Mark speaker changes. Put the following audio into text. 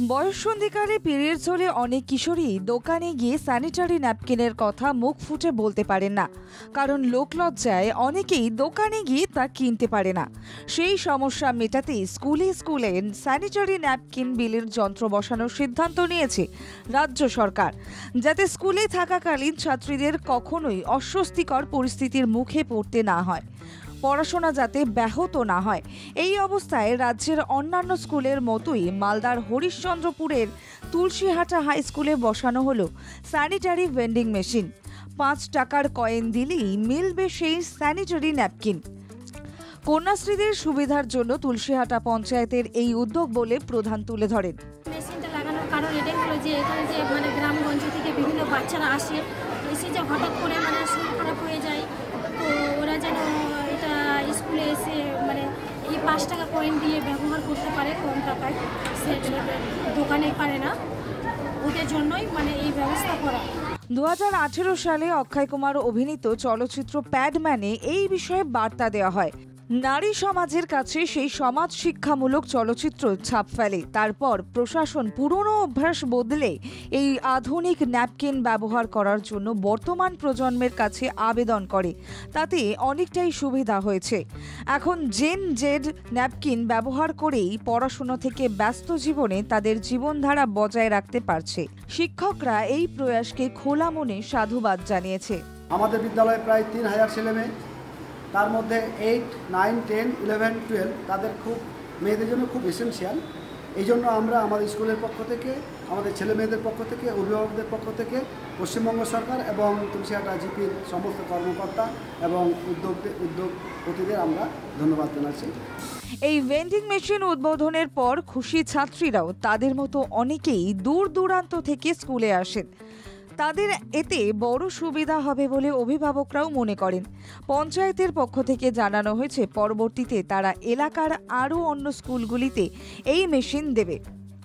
Speaker 1: বয়ঃসন্ধিকালে periods হলে অনেক কিশোরী দোকানে গিয়ে স্যানিটারি ন্যাপকিনের কথা মুখ ফুটে বলতে পারেন না, কারণ লোকলজ্জায় অনেকেই দোকানে গিয়ে তা কিনতে পারে না। সেই সমস্যা মেটাতে স্কুলে স্কুলে স্যানিটারি ন্যাপকিন বিলির যন্ত্র বসানোর সিদ্ধান্ত নিয়েছে রাজ্য সরকার, যাতে স্কুলে থাকাকালীন ছাত্রীদের কখনোই অস্বস্তিকর পরিস্থিতির মুখে পড়তে না হয়, পড়াশোনা যাতে ব্যাহত না হয়। এই অবস্থায় রাজ্যের অন্যান্য স্কুলের মতোই মালদার হরিশ্চন্দ্রপুরের তুলসীহাটা হাই স্কুলে বসানো হলো স্যানিটারি ভেন্ডিং মেশিন। 5 টাকার কয়েন দিলেই মিলবে সেই স্যানিটারি ন্যাপকিন। কন্যাশ্রীদের সুবিধার জন্য তুলসীহাটা পঞ্চায়েতের এই উদ্যোগ বলে প্রধান তুলে ধরেন।
Speaker 2: মেশিনটা লাগানোর কারণ এটাই হলো যে এখানে যে গ্রামগঞ্জ থেকে বিভিন্ন বাচ্চারা আসে, এসে যে হঠাৎ করে শরীর খারাপ হয়ে যায়, তো ওরা যেন এটা স্কুলে এসে এই 5 টাকা কয়েন দিয়ে ব্যবহার করতে পারে কম টাকায়, সে দোকানে পারে না, ওদের জন্যই এই ব্যবস্থা করা।
Speaker 1: 2018 সালে অক্ষয় কুমার অভিনীত চলচ্চিত্র প্যাডম্যানে এই বিষয়ে বার্তা দেওয়া হয়। নারী সমাজের কাছে সেই সমাজ শিক্ষামূলক চলচ্চিত্র ছাপ ফেলে। তারপর প্রশাসন পুরনো অভ্যাস বদলে এই আধুনিক ন্যাপকিন ব্যবহার করার জন্য বর্তমান প্রজন্মের কাছে আবেদন করে। তাতে অনেকটাই সুবিধা হয়েছে। এখন জেন জেড ন্যাপকিন ব্যবহার করেই পড়াশোনা থেকে ব্যস্ত জীবনে তাদের জীবনধারা বজায় রাখতে পারছে। শিক্ষকরা এই প্রয়াসকে খোলা মনে সাধুবাদ জানিয়েছে।
Speaker 3: আমাদের বিদ্যালয়ে প্রায় 3000 ছেলেমেয়ে, তার মধ্যে 8, 9, 10, 11, 12 তাদের মেয়েদের জন্য খুব এসেনশিয়াল। এই জন্য আমরা আমাদের স্কুলের পক্ষ থেকে, আমাদের ছেলে মেয়েদের পক্ষ থেকে, অভিভাবকদের পক্ষ থেকে পশ্চিমবঙ্গ সরকার এবং তুলসীহাটা জিপির সমস্ত কর্মকর্তা এবং উদ্যোগপতিদের আমরা ধন্যবাদ জানাচ্ছি।
Speaker 1: এই ভেন্ডিং মেশিন উদ্বোধনের পর খুশি ছাত্রীরাও তাদের মতো অনেকেই দূর দূরান্ত থেকে স্কুলে আসেন। তাদের এতে বড় সুবিধা হবে বলে অভিভাবকরাও মনে করেন। পঞ্চায়েতের পক্ষ থেকে জানানো হয়েছে পরবর্তীতে তারা এলাকার আরও অন্য স্কুলগুলিতে এই মেশিন দেবে।